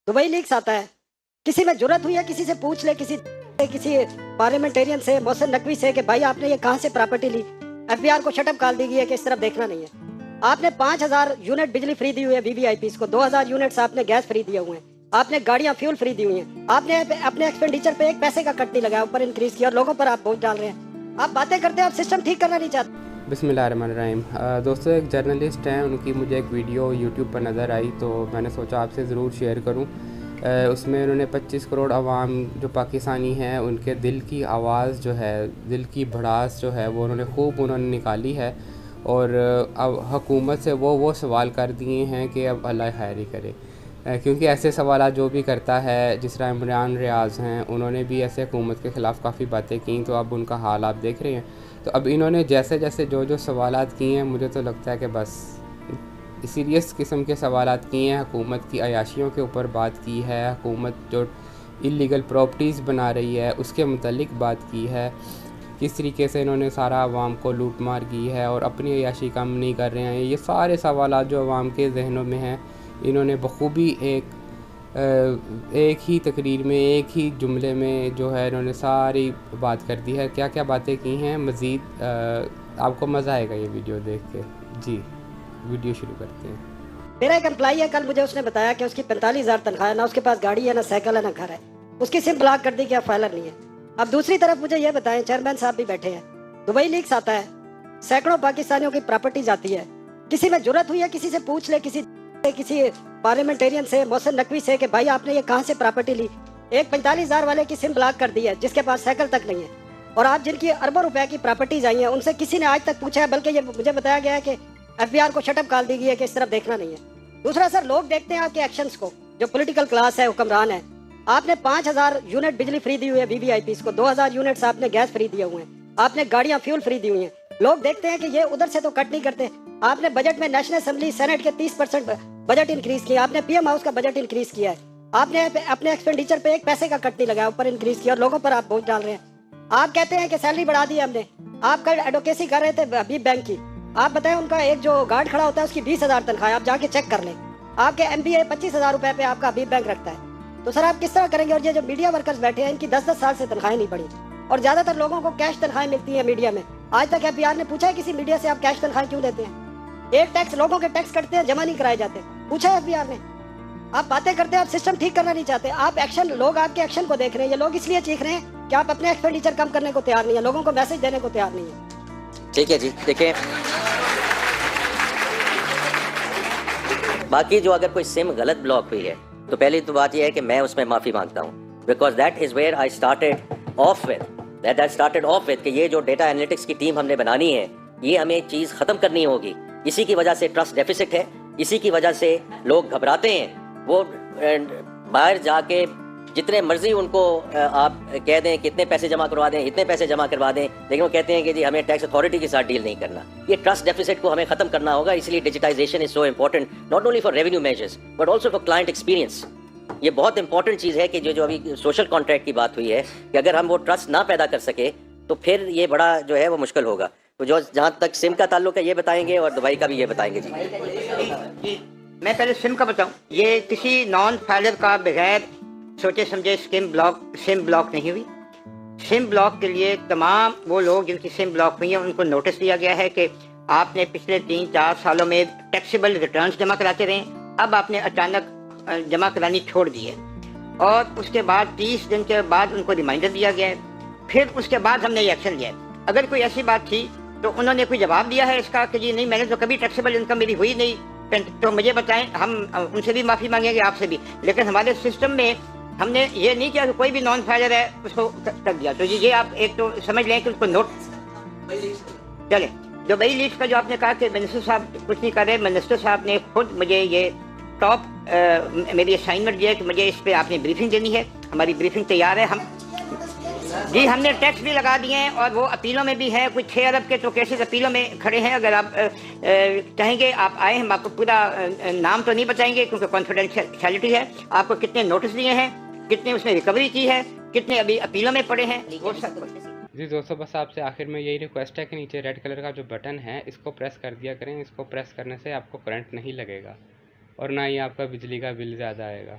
Dubai leaks आता है, किसी में जुर्रत हुई है किसी से पूछ ले, किसी पार्लियामेंटेरियन से, मोहसिन नकवी से कि भाई आपने ये कहाँ से प्रॉपर्टी ली। एफबीआर को शटअप कॉल दी गई है कि इस तरफ देखना नहीं है। आपने 5000 यूनिट बिजली फ्री दी हुई है वीवीआईपीज़ को, 2000 यूनिट्स आपने गैस फ्री दिए हुए हैं, आपने गाड़ियां फ्यूल फ्री दी हुई हैं, आपने अपने एक्सपेंडिचर पे एक पैसे का कट नहीं लगाया, ऊपर इंक्रीज किया और लोगों पर आप बोझ डाल रहे हैं। आप बातें करते हैं, आप सिस्टम ठीक करना नहीं चाहते। बिस्मिल्लाहिर्रहमानिर्रहीम। दोस्तों, एक जर्नलिस्ट हैं, उनकी मुझे एक वीडियो यूट्यूब पर नज़र आई तो मैंने सोचा आपसे ज़रूर शेयर करूं। उसमें उन्होंने 25 करोड़ आवाम जो पाकिस्तानी हैं उनके दिल की आवाज़ जो है, दिल की भड़ास जो है वो उन्होंने निकाली है और अब हुकूमत से वो सवाल कर दिए हैं कि अब अल्लाह खैर ही करे, क्योंकि ऐसे सवाल जो भी करता है, जिस तरह इमरान रियाज़ हैं, उन्होंने भी ऐसे हुकूमत के ख़िलाफ़ काफ़ी बातें की, तो अब उनका हाल आप देख रहे हैं। तो अब इन्होंने जैसे जैसे जो सवालात किए हैं, मुझे तो लगता है कि बस सीरियस किस्म के सवालात किए हैं। हुकूमत की अयाशियों के ऊपर बात की है, हुकूमत जो इलीगल प्रॉपर्टीज़ बना रही है उसके मुतल्लिक बात की है, किस तरीके से इन्होंने सारा आवाम को लूट मार की है और अपनी अयाशी कम नहीं कर रहे हैं। ये सारे सवालात जो आवाम के जहनों में हैं, इन्होंने बखूबी एक ही तकरीर में, एक ही जुमले में जो है इन्होंने सारी बात कर दी है। क्या क्या बातें की हैं मज़ीद आपको मज़ा आएगा ये वीडियो देख के। जी, वीडियो शुरू करते हैं। मेरा एक एम्प्लॉई है, कल मुझे उसने बताया कि उसकी 45,000 तनख्वाह है, ना उसके पास गाड़ी है, ना साइकिल है, ना घर है, उसकी सिम ब्लॉक कर दी कि अब फाइलर नहीं है। अब दूसरी तरफ मुझे ये बताएं, चेयरमैन साहब भी बैठे हैं, दुबई लीक्स आता है, सैकड़ों पाकिस्तानियों की प्रॉपर्टीज आती है, किसी में जुर्रत हुई है किसी से पूछ ले, किसी पार्लियामेंटेरियन से, मोहसिन नकवी से कि भाई आपने ये कहाँ से प्रॉपर्टी ली। एक 45,000 वाले की सिम ब्लॉक कर दी है जिसके पास साइकिल तक नहीं है, और आप जिनकी अरबों रुपए की प्रॉपर्टीज आई हैं उनसे किसी ने आज तक पूछा है, बल्कि ये मुझे बताया गया है कि एफबीआर को शटअप कॉल दी गई है कि इस तरफ देखना नहीं है। दूसरा सर, लोग देखते हैं आपके एक्शंस को, जो पॉलिटिकल क्लास है, हुक्मरान है। आपने 5000 यूनिट बिजली फ्री दी हुई है वीवीआईपीज़ को, 2000 यूनिट्स आपने गैस फ्री दिए हुए हैं, आपने गाड़ियां फ्यूल फ्री दी हुई हैं। लोग देखते हैं कि ये उधर से तो कट नहीं करते। आपने बजट में नेशनल असेंबली सेनेट के 30% बजट इंक्रीज किया, आपने पीएम हाउस का बजट इंक्रीज किया है, आपने अपने एक्सपेंडिचर पे एक पैसे का कट नहीं लगाया, ऊपर इंक्रीज किया और लोगों पर आप बोझ डाल रहे हैं। आप कहते हैं कि सैलरी बढ़ा दी हमने। आप कल एडवोकेसी कर रहे थे हबीब बैंक की, आप बताएं उनका एक जो गार्ड खड़ा होता है उसकी 20,000 तनख्वाह है, आप जाके चेक कर लें। आपके एमबीए 25,000 रुपए पे आपका हबीब बैंक रखता है, तो सर आप किस तरह करेंगे। और ये जो मीडिया वर्कर्स बैठे हैं, इनकी 10-10 साल से तनख्वाहें नहीं बढ़ी और ज्यादातर लोगों को कैश तनख्वाहें मिलती है मीडिया में। आज तक एफबीआर ने पूछा है किसी मीडिया से आप कैश तनख्वाहें क्यों देते हैं। एक टैक्स, लोगों के टैक्स कटते हैं, जमा नहीं कराए जाते, पूछा है एफबीआर ने। आप बातें करते हैं, आप सिस्टम ठीक करना नहीं चाहते। आप एक्शन, लोग आपके एक्शन को देख रहे हैं। ये लोग इसलिए चीख रहे हैं कि आप अपने एक्सपेंडिचर कम करने को तैयार नहीं है, लोगों को मैसेज देने को तैयार नहीं है। ठीक है जी, देखें, बाकी जो अगर कोई सिम गलत ब्लॉक हुई है तो पहली तो बात यह है कि मैं उसमें माफ़ी मांगता हूँ, because that is where I started off with कि ये जो डेटा एनालिटिक्स की टीम हमने बनानी है, ये हमें चीज़ ख़त्म करनी होगी। इसी की वजह से ट्रस्ट डेफिसिट है, इसी की वजह से लोग घबराते हैं। वो बाहर जाके जितने मर्जी उनको आप कह दें कितने पैसे जमा करवा दें, इतने पैसे जमा करवा दें, लेकिन वो कहते हैं कि जी हमें टैक्स अथॉरिटी के साथ डील नहीं करना। ये ट्रस्ट डेफिसिट को हमें खत्म करना होगा, इसलिए digitization is so important, not only for revenue measures but also for client experience. ये बहुत इंपॉर्टेंट चीज़ है कि जो अभी सोशल कॉन्ट्रैक्ट की बात हुई है, कि अगर हम वो ट्रस्ट ना पैदा कर सके तो फिर ये बड़ा जो है वो मुश्किल होगा। तो जो जहाँ तक सिम का ताल्लुक है ये बताएंगे और दुबई का भी ये बताएंगे। जी, मैं पहले सिम का बताऊं। ये किसी नॉन फाइलर का बगैर सोचे समझे सिम ब्लॉक नहीं हुई। सिम ब्लॉक के लिए तमाम वो लोग जिनकी सिम ब्लॉक हुई है उनको नोटिस दिया गया है कि आपने पिछले 3-4 सालों में टैक्सेबल रिटर्न्स जमा कराते रहे, अब आपने अचानक जमा करानी छोड़ दी है। और उसके बाद 30 दिन के बाद उनको रिमाइंडर दिया गया है, फिर उसके बाद हमने ये एक्शन लिया है। अगर कोई ऐसी बात थी तो उन्होंने कोई जवाब दिया है इसका कि जी नहीं, मैंने तो कभी टैक्सेबल इनकम मेरी हुई नहीं, तो मुझे बताएं, हम उनसे भी माफ़ी मांगेंगे, आपसे भी। लेकिन हमारे सिस्टम में हमने ये नहीं किया कि कोई भी नॉन फाइलर है उसको कर दिया। तो ये आप एक तो समझ लें कि उसको नोट चले। जो बई लीड्स का जो आपने कहा कि मिनिस्टर साहब कुछ नहीं कर रहे, मिनिस्टर साहब ने खुद मुझे ये टॉप मेरी असाइनमेंट दिया कि मुझे इस पर आपने ब्रीफिंग देनी है। हमारी ब्रीफिंग तैयार है। जी हमने टैक्स भी लगा दिए हैं और वो अपीलों में भी हैं, कुछ 6 अरब के तो केसेस अपीलों में खड़े हैं। अगर आप चाहेंगे आप आए, हम आपको पूरा नाम तो नहीं बताएंगे क्योंकि कॉन्फिडेंशियलिटी है। आपको कितने नोटिस दिए हैं, कितने उसने रिकवरी की है, कितने अभी अपीलों में पड़े हैं, वो सब। जी दोस्तों, बस आपसे आखिर में यही रिक्वेस्ट है कि नीचे रेड कलर का जो बटन है इसको प्रेस कर दिया करें। इसको प्रेस करने से आपको करंट नहीं लगेगा और ना ही आपका बिजली का बिल ज़्यादा आएगा।